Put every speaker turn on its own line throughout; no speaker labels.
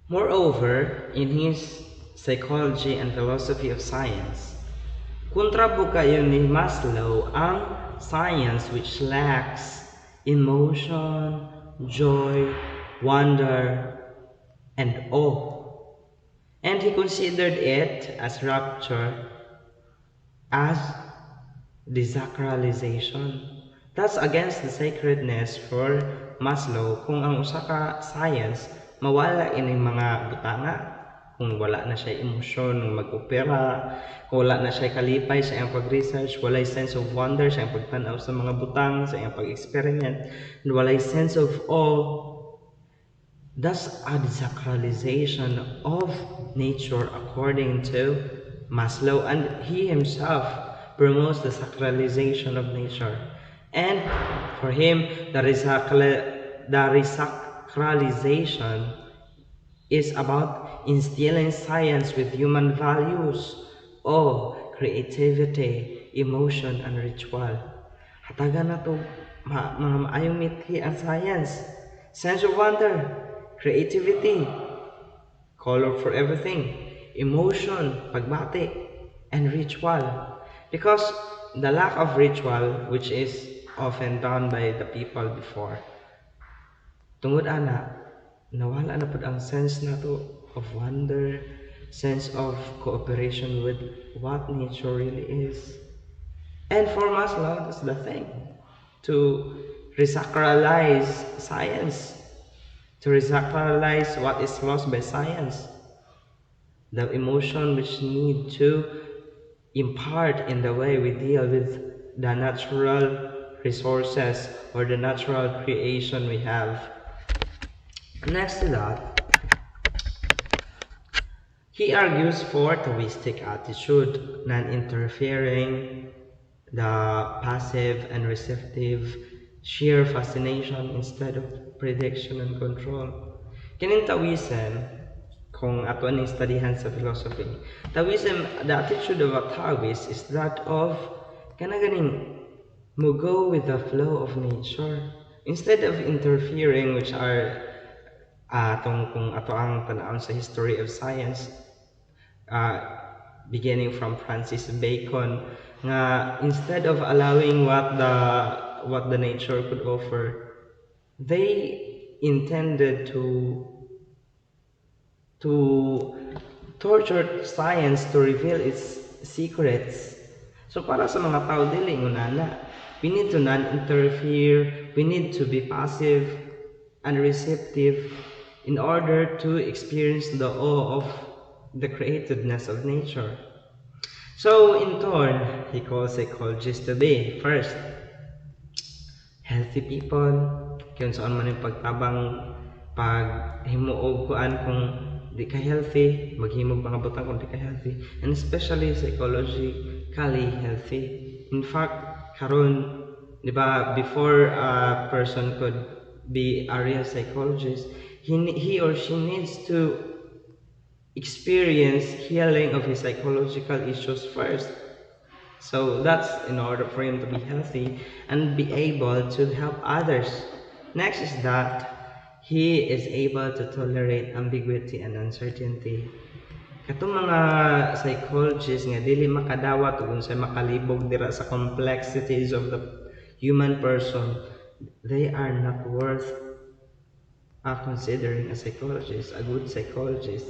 Moreover, in his Psychology and Philosophy of Science, kontrabo kayo ni Maslow ang science which lacks emotion, joy, wonder, and awe. And he considered it as rapture as desacralization. That's against the sacredness for Maslow kung ang usa ka science mawala ining mga butanga, kung wala na siya emosyon ng mag-opera, kung wala na siya kalipay sa iyang pag-research, walay sense of wonder sa iyang pagtanaw sa mga butang, sa iyang pag-experiment, and walay sense of awe. That's a desacralization of nature according to Maslow, and he himself promotes the sacralization of nature. And for him, the resacralization is about instilling science with human values, awe, creativity, emotion, and ritual. Hatagan na to mga maayong mithi ang science. Sense of wonder, creativity, color for everything, emotion, pagbati, and ritual. Because the lack of ritual, which is often done by the people before, tungod ana, nawala na pud ang sense nato of wonder, sense of cooperation with what nature really is. And for Maslow, that's the thing, to resacralize science, to resacralize what is lost by science, the emotion which need to impart in the way we deal with the natural resources or the natural creation we have. Next to that, he argues for Taoistic attitude, non-interfering, the passive and receptive, sheer fascination instead of prediction and control. Kining Taoism, kung ato ni studyhan sa philosophy, Taoism, the attitude of a Taoist is that of kanaganing mo go with the flow of nature instead of interfering, which are kung ato ang tanawon sa history of science, beginning from Francis Bacon, nga instead of allowing what the nature could offer, they intended to torture science to reveal its secrets. So para sa mga tao dili ngunana, we need to non-interfere, we need to be passive and receptive in order to experience the awe of the createdness of nature. So in turn, he calls psychologists to be first healthy people, kung saan man yung pagtabang pag himuog kuan kung di ka healthy, maghimog mga butang kung di ka healthy, and especially psychologically healthy. In fact, karon, di ba, before a person could be a real psychologist, he or she needs to experience healing of his psychological issues first. So that's in order for him to be healthy and be able to help others. Next is that he is able to tolerate ambiguity and uncertainty. Katong mga psychologists nga dili makadawat ug unsay makalibog dira sa complexities of the human person, they are not worth considering a psychologist, a good psychologist.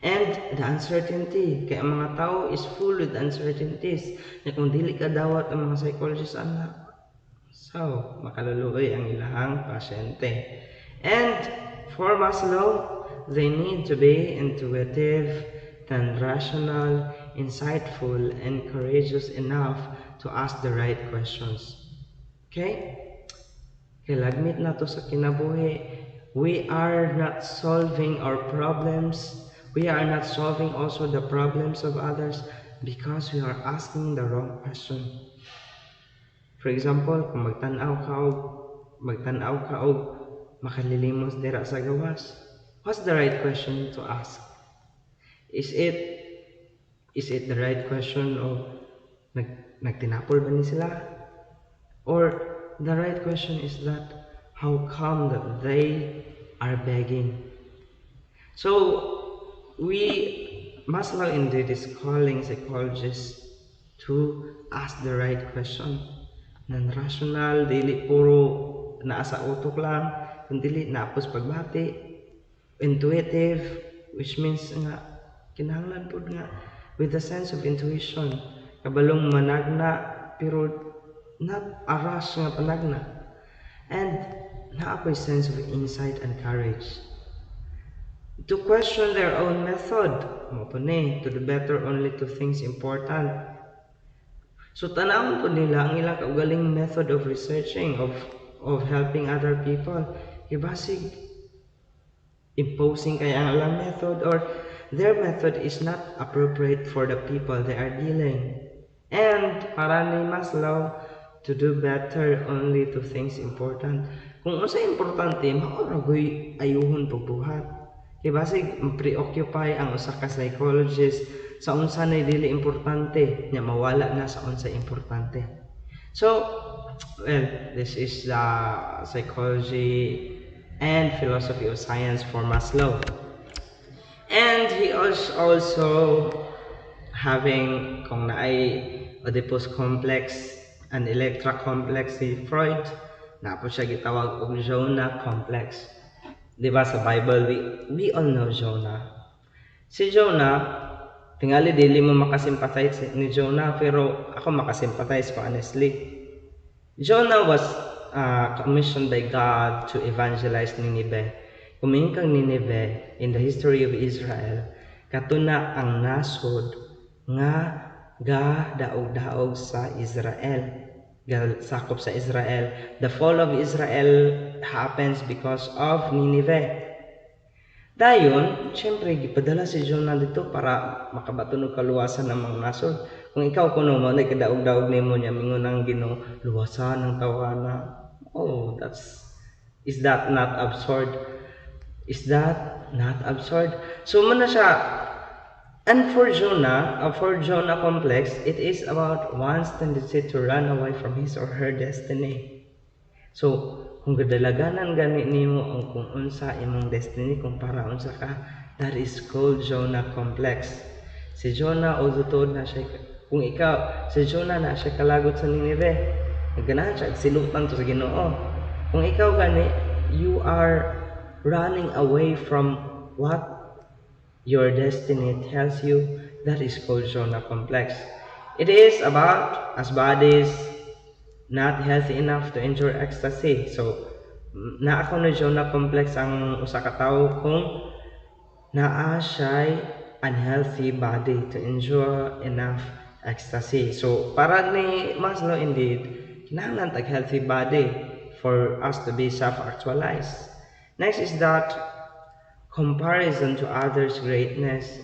And the uncertainty, kaya ang mga tao is full with uncertainties. Na kung dili ka dawat ang mga psychologists anak, so makaluluoy ang ilahang pasyente. And for Maslow, they need to be intuitive, then rational, insightful, and courageous enough to ask the right questions. Okay? Kaya lagmit na to sa kinabuhi. We are not solving our problems. We are not solving also the problems of others because we are asking the wrong question. For example, kung magtanaw ka og makalilimos dira sa gawas, what's the right question to ask? Is it the right question of nagtinapol ba ni sila? Or the right question is that how come that they are begging? So Maslow indeed is calling psychologists to ask the right question. Non-rational, dili puro naa sa utok lang, kundi naapos pagbati, intuitive, which means nga kinahanglan pud nga with a sense of intuition, kabalong managna pero not aras nga panagna, and naapoy sense of insight and courage to question their own method, mo po ni, to do better only to things important. So tanawon po nila ang ilang kaugaling method of researching, of helping other people. Ibasig imposing kaya ang ilang method or their method is not appropriate for the people they are dealing. And para ni Maslow, to do better only to things important. Kung unsa importante, mauragoy ayuhon pagbuhat. Kaya basig preoccupy ang usa ka psychologist sa unsa na dili importante, nya mawala na sa unsa importante. So, well, this is the psychology and philosophy of science for Maslow. And he is also having kung naay Oedipus complex and Electra complex si Freud, na po siya gitawag og Jonah complex. Diba sa Bible, we all know Jonah. Si Jonah, tingali dili mo makasimpathize ni Jonah, pero ako makasimpathize ko honestly. Jonah was commissioned by God to evangelize Nineveh. Kumingin kang Nineveh in the history of Israel, katuna ang nasod nga daog-daog sa Israel. Sakop sa Israel. The fall of Israel happens because of Nineveh. Dayon, syempre, gipadala si Jonah dito para makabatunog kaluwasan ng mga nasod. Kung ikaw kuno mo, nagkadaog-daog nimo niya, mingon ang Ginoo, luwasan ng tawana. Oh, is that not absurd? Is that not absurd? So, muna siya. And for Jonah complex, it is about one's tendency to run away from his or her destiny. So, kung gadalaganan gani nimo ang kung unsa imong destiny, kung para unsa ka, that is called Jonah complex. Si Jonah o tutod na siya, kung ikaw, si Jonah na siya kalagot sa Nineveh, naganahan siya, silutan to sa Ginoo. Kung ikaw gani, you are running away from what your destiny tells you, that is called Jonah complex. It is about as bodies not healthy enough to enjoy ecstasy. So, naa ko na Jonah complex ang usa ka tawo kung naa siya'y unhealthy body to enjoy enough ecstasy. So, para ni Maslow indeed, kinahanglan tag healthy body for us to be self-actualized. Next is that comparison to others' greatness,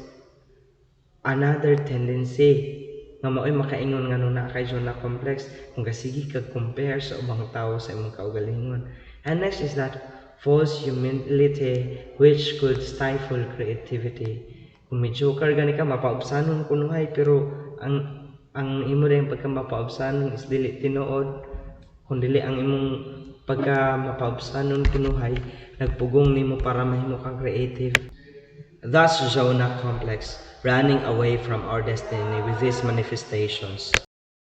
another tendency nga mao'y makaingon nga nuna kay Jonah complex kung kasigi kag compare sa ubang tao sa imong kaugalingon. And next is that false humility which could stifle creativity. Kung medyoker gani ka, mapaubsanon kunuhay, pero ang imo rin pagka mapaubsanon is dili tinuod, kung dili ang imong pagka mapaubsanon kunuhay, nagpugong nimo para mahimo kang creative. Thus, Jonah complex, running away from our destiny with these manifestations.